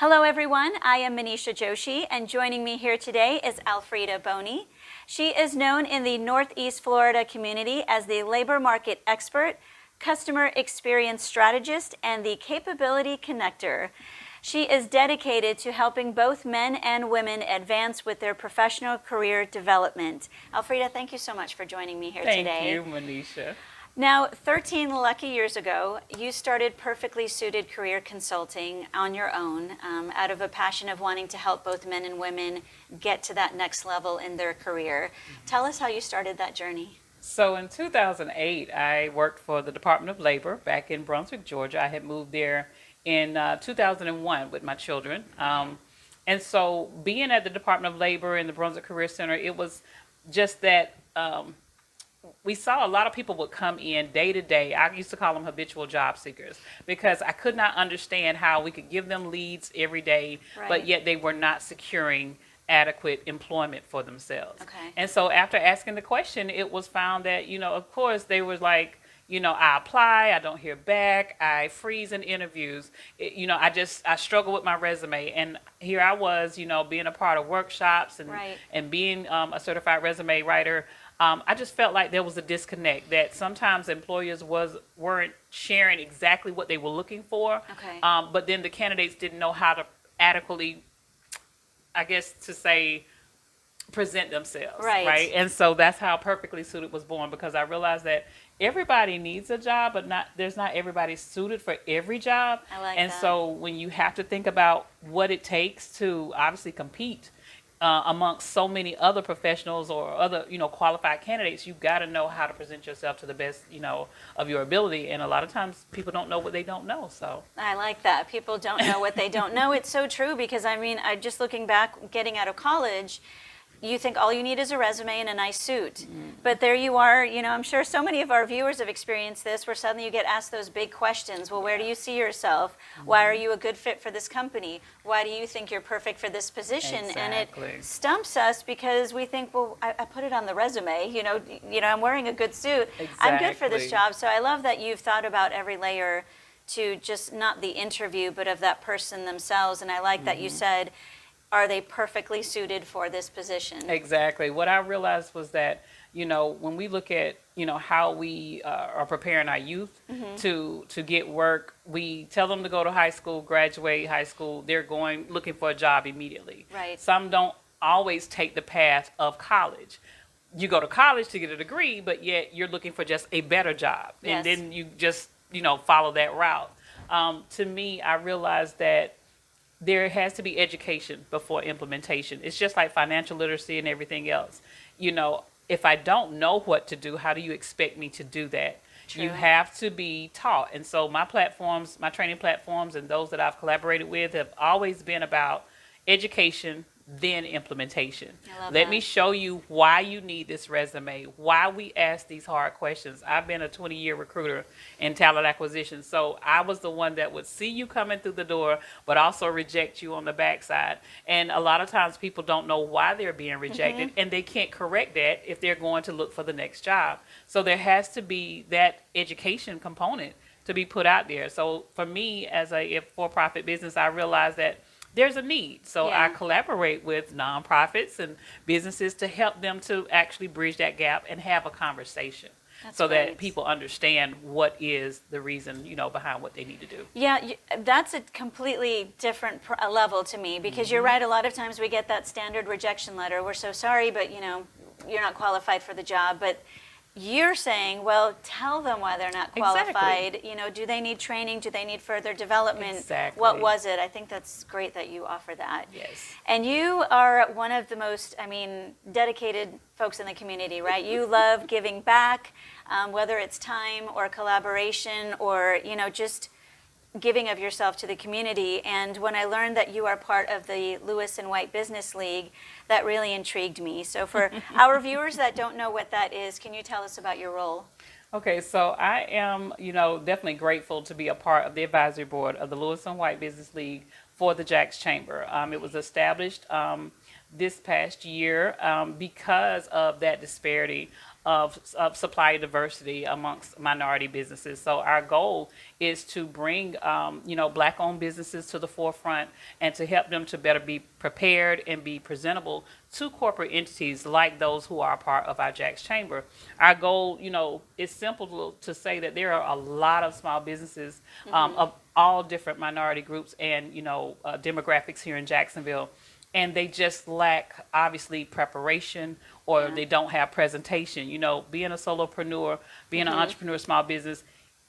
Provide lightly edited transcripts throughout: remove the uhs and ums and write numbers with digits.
Hello everyone, I am Manisha Joshi, and joining me here today is Alfreda Boney. She is known in the Northeast Florida community as the labor market expert, customer experience strategist, and the capability connector. She is dedicated to helping both men and women advance with their professional career development. Alfreda, thank you so much for joining me here today. Thank you, Manisha. Now, 13 lucky years ago, you started Perfectly Suited Career Consulting on your own out of a passion of wanting to help both men and women get to that next level in their career. Tell us how you started that journey. So in 2008, I worked for the Department of Labor back in Brunswick, Georgia. I had moved there in 2001 with my children. And so being at the Department of Labor in the Brunswick Career Center, it was just that we saw a lot of people would come in day to day. I used to call them habitual job seekers because I could not understand how we could give them leads every day, but yet they were not securing adequate employment for themselves. Okay. And so after asking the question, it was found that, of course, they was like, I apply, I don't hear back, I freeze in interviews. I struggle with my resume. And here I was, being a part of workshops and being a certified resume writer. I just felt like there was a disconnect that sometimes employers weren't sharing exactly what they were looking for. Okay. But then the candidates didn't know how to adequately, I guess to say, present themselves. Right. And so that's how Perfectly Suited was born, because I realized that everybody needs a job, but there's not everybody suited for every job. I like and that. so when you have to think about what it takes to obviously compete amongst so many other professionals or other, qualified candidates, you've got to know how to present yourself to the best, of your ability. And a lot of times people don't know what they don't know. So I like that. People don't know what they don't know. It's so true because, I just looking back, getting out of college, you think all you need is a resume and a nice suit. But there you are, I'm sure so many of our viewers have experienced this, where suddenly you get asked those big questions. Well, where do you see yourself? Why are you a good fit for this company? Why do you think you're perfect for this position? Exactly. And it stumps us because we think, well, I put it on the resume, I'm wearing a good suit. I'm good for this Exactly. job. So I love that you've thought about every layer to just not the interview, but of that person themselves. And I like that you said, are they perfectly suited for this position? Exactly. What I realized was that, when we look at, how we are preparing our youth to get work, we tell them to go to high school, graduate high school. They're looking for a job immediately. Right. Some don't always take the path of college. You go to college to get a degree, but yet you're looking for just a better job. Yes. And then you just, follow that route. To me, I realized that there has to be education before implementation. It's just like financial literacy and everything else. If I don't know what to do, how do you expect me to do that? True. You have to be taught. And so my platforms, my training platforms, and those that I've collaborated with have always been about education, then implementation. Let me show you why you need this resume, why we ask these hard questions. I've been a 20-year recruiter in talent acquisition, so I was the one that would see you coming through the door, but also reject you on the backside. And a lot of times people don't know why they're being rejected, and they can't correct that if they're going to look for the next job. So there has to be that education component to be put out there. So for me, as a for-profit business, I realized that there's a need. So I collaborate with nonprofits and businesses to help them to actually bridge that gap and have a conversation. That's so great. that people understand what is the reason, behind what they need to do. Yeah, that's a completely different level to me because you're right. A lot of times we get that standard rejection letter. We're so sorry, but you're not qualified for the job. But you're saying, well, tell them why they're not qualified. Exactly. Do they need training? Do they need further development? Exactly. What was it? I think that's great that you offer that. Yes. And you are one of the most, dedicated folks in the community, right? You love giving back, whether it's time or collaboration or, just giving of yourself to the community. And when I learned that you are part of the Lewis and White Business League, that really intrigued me. So for our viewers that don't know what that is, can you tell us about your role? Okay, so I am, definitely grateful to be a part of the advisory board of the Lewis and White Business League for the Jacks Chamber. It was established this past year because of that disparity of supply diversity amongst minority businesses. So our goal is to bring Black-owned businesses to the forefront and to help them to better be prepared and be presentable to corporate entities like those who are a part of our Jax Chamber. Our goal, is simple to say that there are a lot of small businesses of all different minority groups and demographics here in Jacksonville, and they just lack obviously preparation, or they don't have presentation. Being a solopreneur, being an entrepreneur, small business,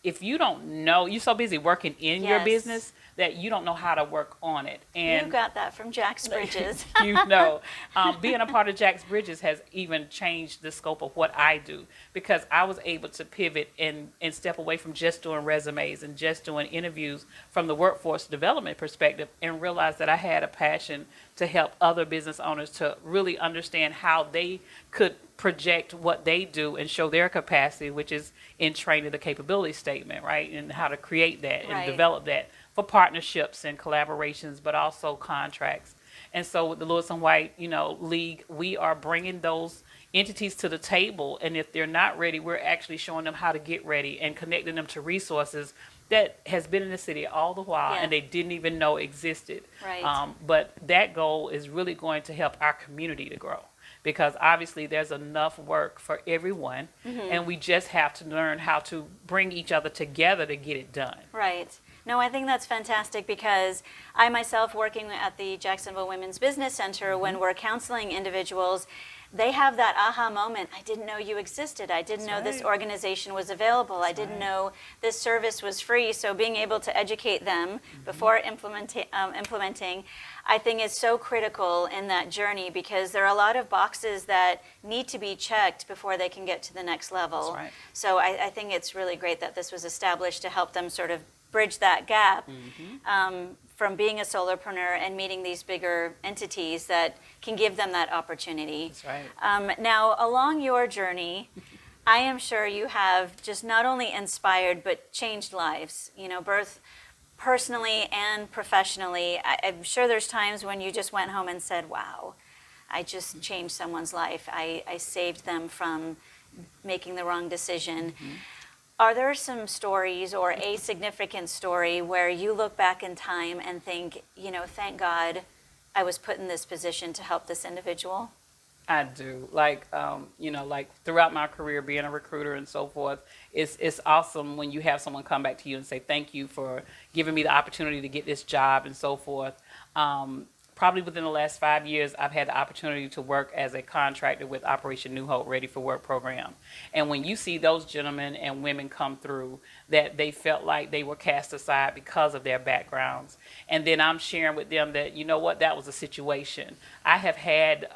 if you don't know, you're so busy working in your business that you don't know how to work on it. And you got that from Jax Bridges. Being a part of Jax Bridges has even changed the scope of what I do, because I was able to pivot and step away from just doing resumes and just doing interviews from the workforce development perspective, and realize that I had a passion to help other business owners to really understand how they could project what they do and show their capacity, which is in training the capability statement, right? And how to create that and develop that for partnerships and collaborations, but also contracts. And so with the Lewis and White, League, we are bringing those entities to the table. And if they're not ready, we're actually showing them how to get ready and connecting them to resources that has been in the city all the while and they didn't even know existed. Right. But that goal is really going to help our community to grow, because obviously there's enough work for everyone, and we just have to learn how to bring each other together to get it done. Right. No, I think that's fantastic, because I myself, working at the Jacksonville Women's Business Center, when we're counseling individuals, they have that aha moment. I didn't know you existed. I didn't know this organization was available. I didn't know this service was free. So being able to educate them before implementing, I think is so critical in that journey, because there are a lot of boxes that need to be checked before they can get to the next level. That's right. So I think it's really great that this was established to help them sort of bridge that gap from being a solopreneur and meeting these bigger entities that can give them that opportunity. That's right. Now, along your journey, I am sure you have just not only inspired but changed lives, both personally and professionally. I'm sure there's times when you just went home and said, wow, I just changed someone's life. I saved them from making the wrong decision. Are there some stories, or a significant story, where you look back in time and think, thank God I was put in this position to help this individual? I do. Like throughout my career, being a recruiter and so forth, it's awesome when you have someone come back to you and say, thank you for giving me the opportunity to get this job and so forth. Probably within the last 5 years, I've had the opportunity to work as a contractor with Operation New Hope Ready for Work program. And when you see those gentlemen and women come through, that they felt like they were cast aside because of their backgrounds. And then I'm sharing with them that, that was a situation. I have had,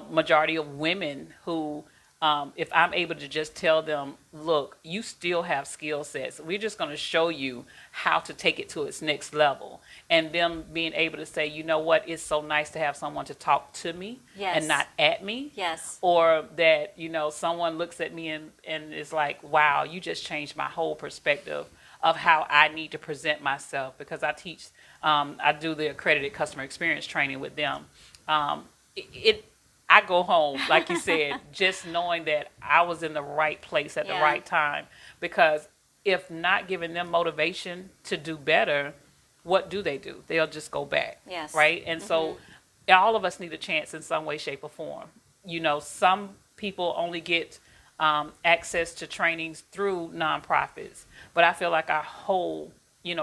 majority of women who, if I'm able to just tell them, look, you still have skill sets. We're just going to show you how to take it to its next level. And them being able to say, it's so nice to have someone to talk to me and not at me. Yes. Or that, someone looks at me and is like, wow, you just changed my whole perspective of how I need to present myself. Because I teach, I do the accredited customer experience training with them. I go home, like you said, just knowing that I was in the right place at the right time. Because if not giving them motivation to do better, what do? They'll just go back. Yes. Right? And so all of us need a chance in some way, shape, or form. Some people only get access to trainings through nonprofits. But I feel like our whole,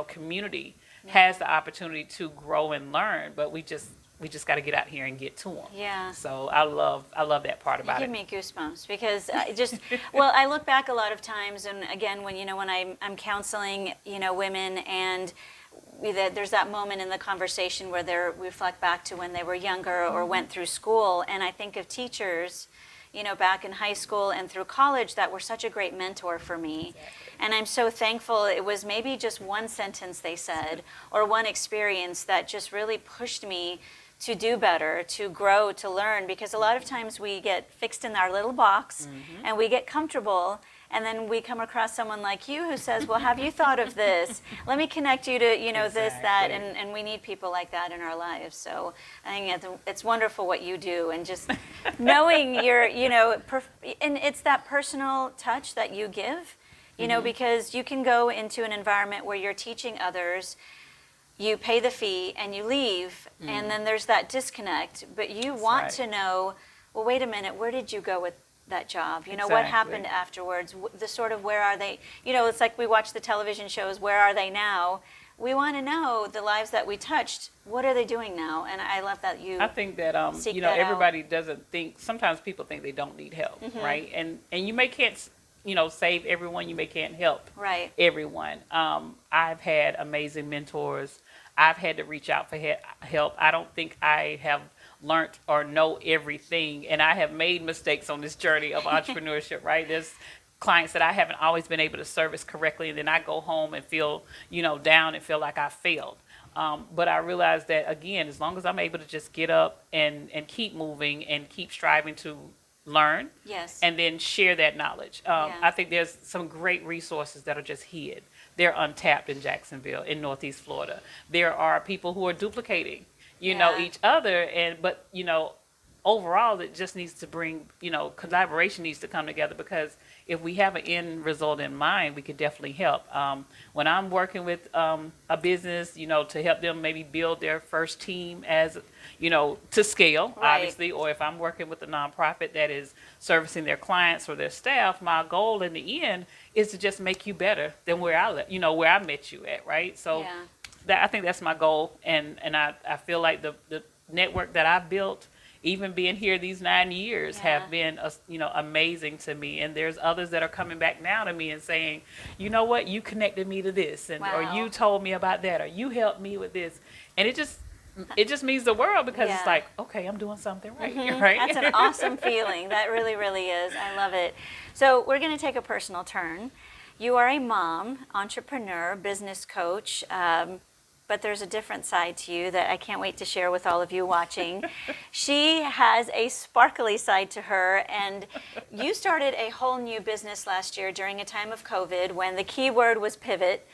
community has the opportunity to grow and learn. But we just got to get out here and get to them. Yeah. So I love that part about it. You give me goosebumps, because I look back a lot of times, and again, when I'm counseling, women, and there's that moment in the conversation where they reflect back to when they were younger or went through school, and I think of teachers, back in high school and through college that were such a great mentor for me. Exactly. And I'm so thankful it was maybe just one sentence they said or one experience that just really pushed me to do better, to grow, to learn, because a lot of times we get fixed in our little box and we get comfortable, And then we come across someone like you who says, well, have you thought of this? Let me connect you to, this, that, and we need people like that in our lives. So I think it's wonderful what you do, and just knowing your, and it's that personal touch that you give, because you can go into an environment where you're teaching others, you pay the fee and you leave, and then there's that disconnect, but you want to know, well, wait a minute, where did you go with that job? What happened afterwards? The sort of, where are they? It's like we watch the television shows, where are they now? We want to know the lives that we touched. What are they doing now? And I love that you. I think that everybody doesn't think. Sometimes people think they don't need help, right? And you can't save everyone. You can't help everyone. I've had amazing mentors. I've had to reach out for help. I don't think I have learned or know everything, and I have made mistakes on this journey of entrepreneurship, right? There's clients that I haven't always been able to service correctly, and then I go home and feel, down and feel like I failed. But I realized that, again, as long as I'm able to just get up and keep moving and keep striving to learn, and then share that knowledge. I think there's some great resources that are just hid. They're untapped in Jacksonville, in Northeast Florida. There are people who are duplicating each other, but overall it just needs to bring, collaboration needs to come together, because if we have an end result in mind, we could definitely help. When I'm working with a business, to help them maybe build their first team as, to scale, obviously, or if I'm working with a nonprofit that is servicing their clients or their staff, my goal in the end is to just make you better than where I met you at, right? So I think that's my goal, and I feel like the network that I've built, even being here these 9 years, have been amazing to me. And there's others that are coming back now to me and saying, you know what, you connected me to this, and or you told me about that, or you helped me with this, and it just means the world, because it's like, okay, I'm doing something right. Right? That's an awesome feeling. That really, really is. I love it. So we're going to take a personal turn. You are a mom, entrepreneur, business coach, but there's a different side to you that I can't wait to share with all of you watching. She has a sparkly side to her, and you started a whole new business last year during a time of COVID when the key word was pivot,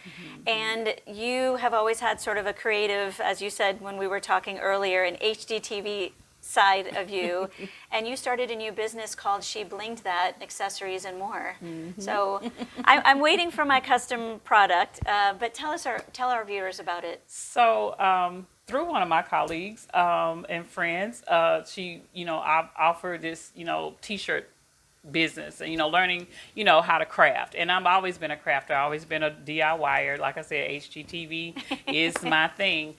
and you have always had sort of a creative, as you said when we were talking earlier, an HDTV side of you, and you started a new business called She Blinged That, Accessories and More. So I'm waiting for my custom product, but tell our viewers about it. So through one of my colleagues and friends, she I've offered this t-shirt business, and learning how to craft. And I've always been a crafter. I've always been a DIYer. Like I said, HGTV is my thing.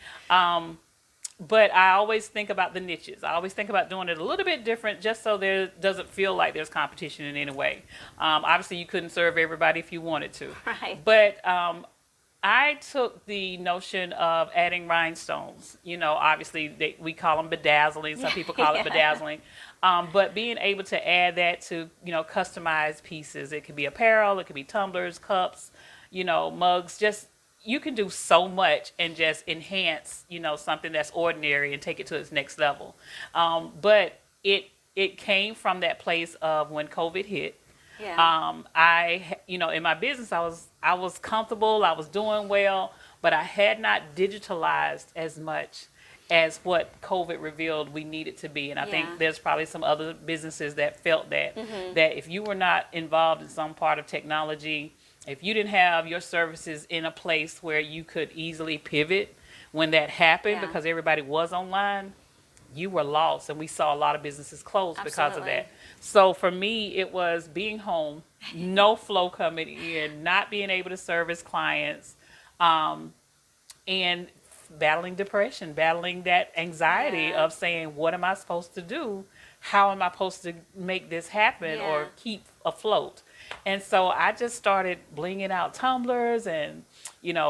But I always think about the niches. I always think about doing it a little bit different, just so there doesn't feel like there's competition in any way. Obviously, you couldn't serve everybody if you wanted to. Right. But I took the notion of adding rhinestones. Obviously, we call them bedazzling. Some people call it bedazzling. But being able to add that to, customized pieces. It could be apparel. It could be tumblers, cups, mugs, just... You can do so much and just enhance, something that's ordinary and take it to its next level. But it came from that place of when COVID hit. I, in my business, I was comfortable, I was doing well, but I had not digitalized as much as what COVID revealed we needed to be. And I think there's probably some other businesses that felt that if you were not involved in some part of technology, if you didn't have your services in a place where you could easily pivot when that happened, because everybody was online, you were lost. And we saw a lot of businesses close because of that. So for me, it was being home, no flow coming in, not being able to service clients, and battling depression, battling that anxiety of saying, what am I supposed to do? How am I supposed to make this happen or keep afloat? And so I just started blinging out tumblers and,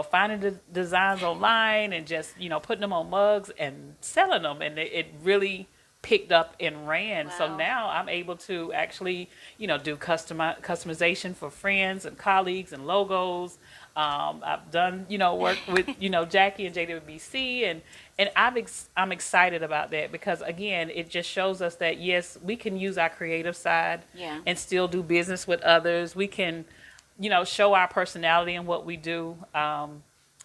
finding the designs online and just, putting them on mugs and selling them. And it really picked up and ran. Wow. So now I'm able to actually, do customization for friends and colleagues and logos. I've done, work with, Jackie and JWBC, and I'm excited about that because again, it just shows us that yes, we can use our creative side and still do business with others. We can, show our personality in what we do.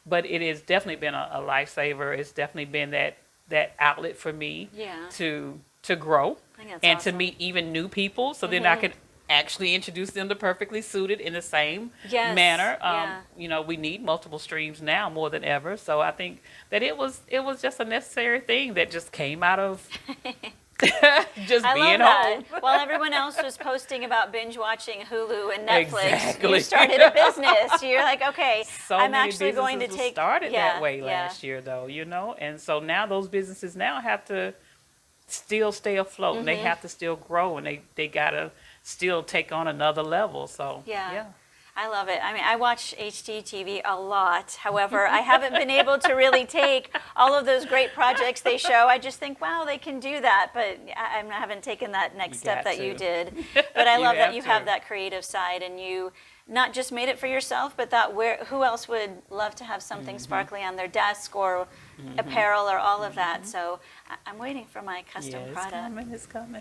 But it has definitely been a lifesaver. It's definitely been that outlet for me to grow and to meet even new people. So then I could actually introduce them to Perfectly Suited in the same manner. We need multiple streams now more than ever. So I think that it was just a necessary thing that just came out of just being home. While everyone else was posting about binge watching Hulu and Netflix, you started a business. You're like, okay, I'm actually going to take. Started that way last year, though, and so now those businesses now have to still stay afloat, and they have to still grow, and they gotta still take on another level. So yeah. I love it. I mean, I watch HGTV a lot. However, I haven't been able to really take all of those great projects they show. I just think, wow, they can do that. But I haven't taken that next step that you did. But I love that you have that creative side, and you not just made it for yourself, but thought, who else would love to have something sparkly on their desk or apparel or all of that. So I'm waiting for my custom product. It's coming.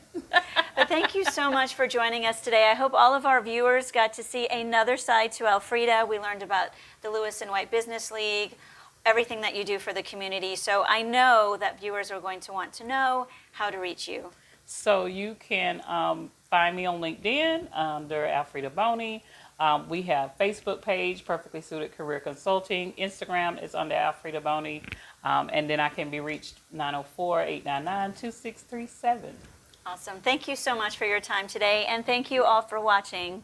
But thank you so much for joining us today. I hope all of our viewers got to see another side to Alfreda. We learned about the Lewis and White Business League, everything that you do for the community. So I know that viewers are going to want to know how to reach you. So you can find me on LinkedIn under Alfreda Boney. We have Facebook page, Perfectly Suited Career Consulting. Instagram is under Alfreda Boney. And then I can be reached 904-899-2637. Awesome. Thank you so much for your time today, and thank you all for watching.